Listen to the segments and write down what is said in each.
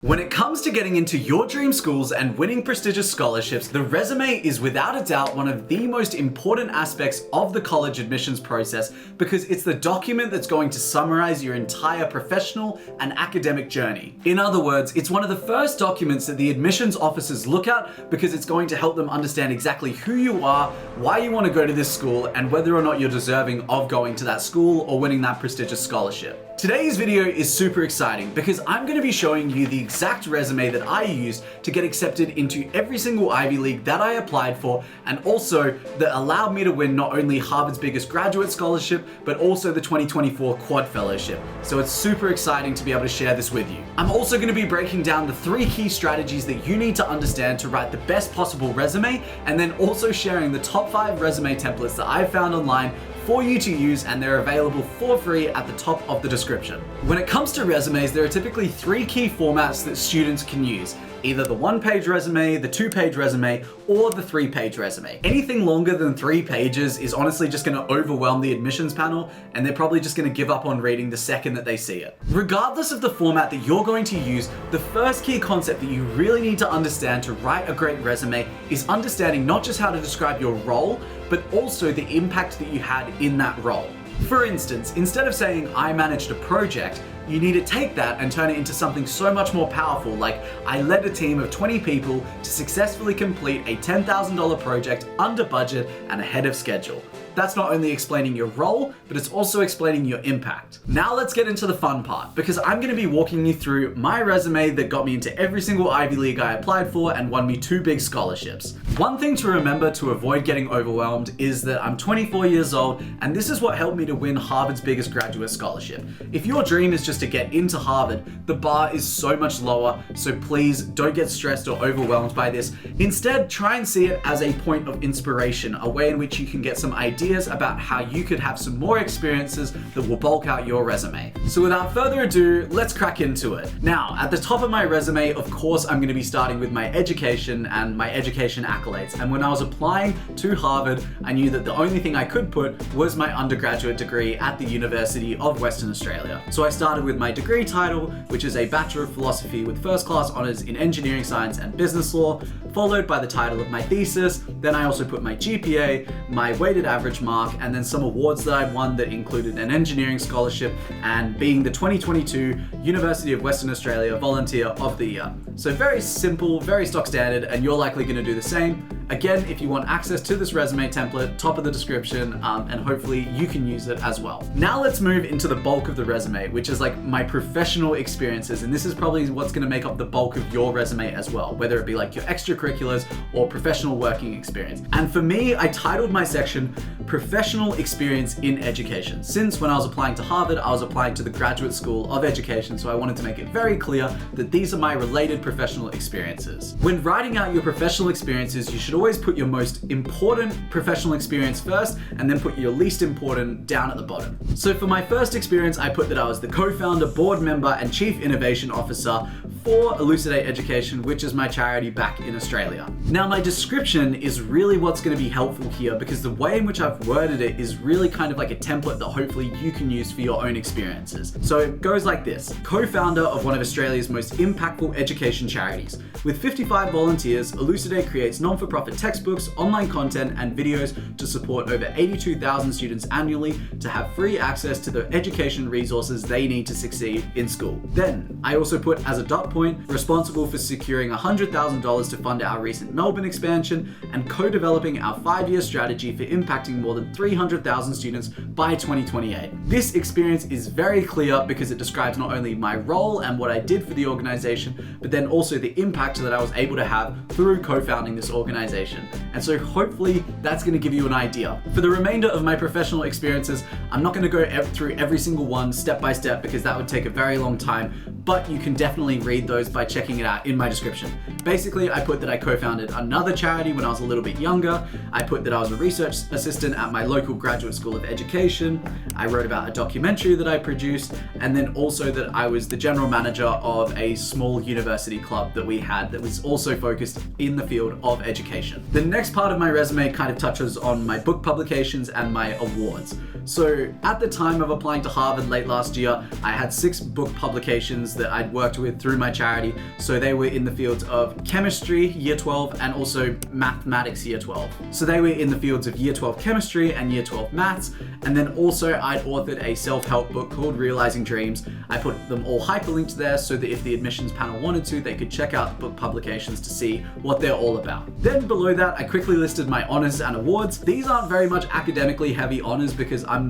When it comes to getting into your dream schools and winning prestigious scholarships, the resume is without a doubt one of the most important aspects of the college admissions process because it's the document that's going to summarize your entire professional and academic journey. In other words, it's one of the first documents that the admissions officers look at because it's going to help them understand exactly who you are, why you want to go to this school, and whether or not you're deserving of going to that school or winning that prestigious scholarship. Today's video is super exciting because I'm going to be showing you the exact resume that I used to get accepted into every single Ivy League that I applied for, and also that allowed me to win not only Harvard's biggest graduate scholarship, but also the 2024 Quad Fellowship. So it's super exciting to be able to share this with you. I'm also going to be breaking down the 3 key strategies that you need to understand to write the best possible resume, and then also sharing the top 5 resume templates that I've found online for you to use, and they're available for free at the top of the description. When it comes to resumes, there are typically 3 key formats that students can use. Either the 1-page resume, the 2-page resume, or the 3-page resume. Anything longer than 3 pages is honestly just going to overwhelm the admissions panel, and they're probably just going to give up on reading the second that they see it. Regardless of the format that you're going to use, the first key concept that you really need to understand to write a great resume is understanding not just how to describe your role, but also the impact that you had in that role. For instance, instead of saying, "I managed a project," you need to take that and turn it into something so much more powerful, like, "I led a team of 20 people to successfully complete a $10,000 project under budget and ahead of schedule." That's not only explaining your role, but it's also explaining your impact. Now let's get into the fun part, because I'm going to be walking you through my resume that got me into every single Ivy League I applied for and won me 2 big scholarships. One thing to remember to avoid getting overwhelmed is that I'm 24 years old, and this is what helped me to win Harvard's biggest graduate scholarship. If your dream is just to get into Harvard, the bar is so much lower, so please don't get stressed or overwhelmed by this. Instead, try and see it as a point of inspiration, a way in which you can get some ideas about how you could have some more experiences that will bulk out your resume. So without further ado, let's crack into it. Now, at the top of my resume, of course, I'm going to be starting with my education and my education accolades. And when I was applying to Harvard, I knew that the only thing I could put was my undergraduate degree at the University of Western Australia. So I started with my degree title, which is a Bachelor of Philosophy with first class honors in engineering science and business law, followed by the title of my thesis. Then I also put my GPA, my weighted average mark, and then some awards that I'd won that included an engineering scholarship and being the 2022 University of Western Australia Volunteer of the Year. So very simple, very stock standard, and you're likely going to do the same. Again, if you want access to this resume template, top of the description, and hopefully you can use it as well. Now let's move into the bulk of the resume, which is like my professional experiences, and this is probably what's going to make up the bulk of your resume as well, whether it be like your extracurriculars or professional working experience. And for me, I titled my section Professional Experience in Education. Since when I was applying to Harvard, I was applying to the Graduate School of Education, so I wanted to make it very clear that these are my related professional experiences. When writing out your professional experiences, you should always put your most important professional experience first and then put your least important down at the bottom. So for my first experience, I put that I was the co-founder, board member, and chief innovation officer for Elucidate Education, which is my charity back in Australia. Now my description is really what's going to be helpful here because the way in which I've worded it is really kind of like a template that hopefully you can use for your own experiences. So it goes like this: co-founder of one of Australia's most impactful education charities. With 55 volunteers, Elucidate creates non-for-profit textbooks, online content, and videos to support over 82,000 students annually to have free access to the education resources they need to succeed in school. Then, I also put as a dot point, responsible for securing $100,000 to fund our recent Melbourne expansion and co-developing our 5-year strategy for impacting more than 300,000 students by 2028. This experience is very clear because it describes not only my role and what I did for the organization, but then also the impact that I was able to have through co-founding this organization. And so hopefully that's going to give you an idea. For the remainder of my professional experiences, I'm not going to go through every single one step by step because that would take a very long time, but you can definitely read those by checking it out in my description. Basically, I put that I co-founded another charity when I was a little bit younger. I put that I was a research assistant at my local graduate school of education. I wrote about a documentary that I produced, and then also that I was the general manager of a small university club that we had that was also focused in the field of education. The next part of my resume kind of touches on my book publications and my awards. So at the time of applying to Harvard late last year, I had 6 book publications that I'd worked with through my charity. So they were in the fields of chemistry, year 12, and also mathematics, year 12. So they were in the fields of year 12 chemistry and year 12 maths. And then also I'd authored a self-help book called Realizing Dreams. I put them all hyperlinked there so that if the admissions panel wanted to, they could check out the book publications to see what they're all about. Then below that, I quickly listed my honors and awards. These aren't very much academically heavy honors because I'm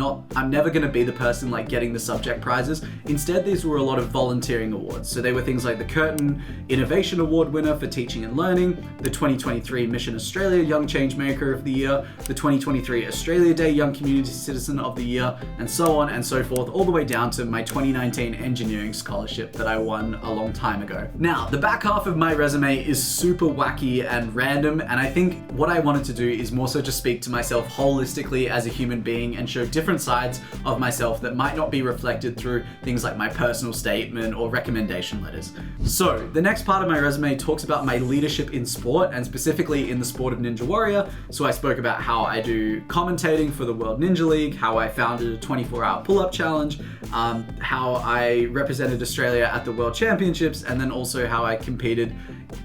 never gonna be the person like getting the subject prizes. Instead, these were a lot of volunteering awards. So they were things like the Curtin Innovation Award winner for teaching and learning, the 2023 Mission Australia Young Changemaker of the Year, the 2023 Australia Day Young Community Citizen of the Year, and so on and so forth, all the way down to my 2019 engineering scholarship that I won a long time ago. Now, the back half of my resume is super wacky and random, and I think what I wanted to do is more so just speak to myself holistically as a human being and show different sides of myself that might not be reflected through things like my personal statement or recommendation letters. So the next part of my resume talks about my leadership in sport, and specifically in the sport of Ninja Warrior. So I spoke about how I do commentating for the World Ninja League, how I founded a 24-hour pull-up challenge, how I represented Australia at the World Championships, and then also how I competed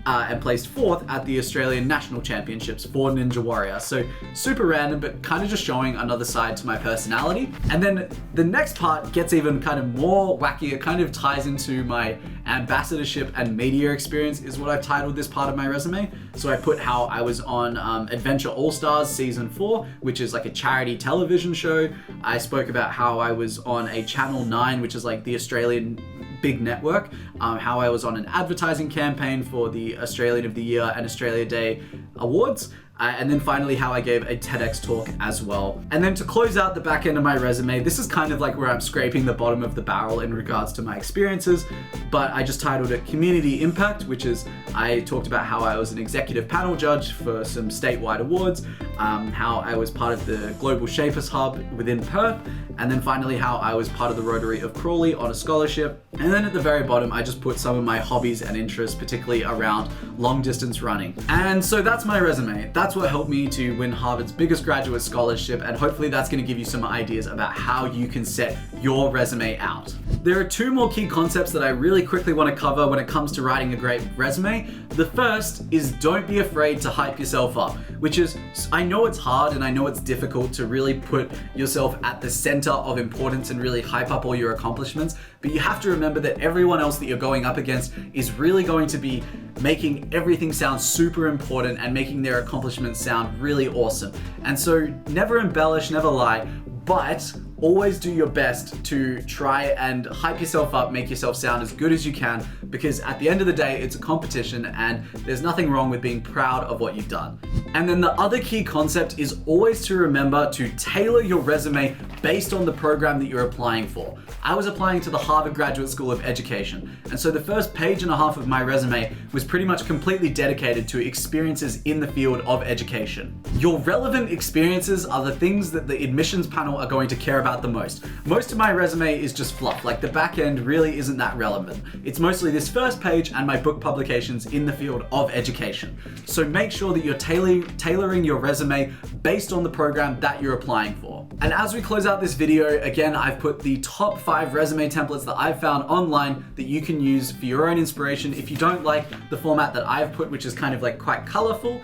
and placed 4th at the Australian National Championships for Ninja Warrior. So super random, but kind of just showing another side to my personality. And then the next part gets even kind of more wacky. It kind of ties into my ambassadorship and media experience is what I've titled this part of my resume. So I put how I was on Adventure All-Stars Season 4, which is like a charity television show. I spoke about how I was on a Channel 9, which is like the Australian big network, how I was on an advertising campaign for the Australian of the Year and Australia Day awards, and then finally how I gave a TEDx talk as well. And then to close out the back end of my resume, this is kind of like where I'm scraping the bottom of the barrel in regards to my experiences, but I just titled it Community Impact, which is I talked about how I was an executive panel judge for some statewide awards, how I was part of the Global Shapers Hub within Perth, and then finally how I was part of the Rotary of Crawley on a scholarship. And then at the very bottom, I just put some of my hobbies and interests, particularly around long distance running. And so that's my resume. That's what helped me to win Harvard's biggest graduate scholarship, and hopefully that's going to give you some ideas about how you can set your resume out. There are 2 more key concepts that I really quickly want to cover when it comes to writing a great resume. The first is don't be afraid to hype yourself up, which is, I know it's hard and I know it's difficult to really put yourself at the center of importance and really hype up all your accomplishments, but you have to remember that everyone else that you're going up against is really going to be making everything sound super important and making their accomplishments sound really awesome. And so never embellish, never lie, but always do your best to try and hype yourself up, make yourself sound as good as you can, because at the end of the day, it's a competition and there's nothing wrong with being proud of what you've done. And then the other key concept is always to remember to tailor your resume based on the program that you're applying for. I was applying to the Harvard Graduate School of Education, and so the first page and a half of my resume was pretty much completely dedicated to experiences in the field of education. Your relevant experiences are the things that the admissions panel are going to care about the most. Most of my resume is just fluff, like the back end really isn't that relevant. It's mostly this first page and my book publications in the field of education. So make sure that you're tailoring your resume based on the program that you're applying for. And as we close out this video, again, I've put the top 5 resume templates that I've found online that you can use for your own inspiration. If you don't like the format that I've put, which is kind of like quite colorful,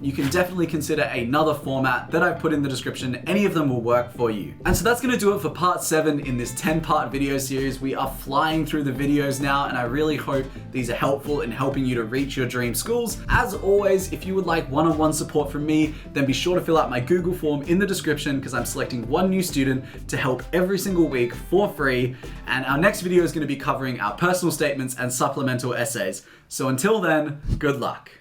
you can definitely consider another format that I've put in the description. Any of them will work for you. And so that's gonna do it for part 7 in this 10-part video series. We are flying through the videos now, and I really hope these are helpful in helping you to reach your dream schools. As always, if you would like one-on-one support from me, then be sure to fill out my Google form in the description, because I'm selecting one new student to help every single week for free. And our next video is gonna be covering our personal statements and supplemental essays. So until then, good luck.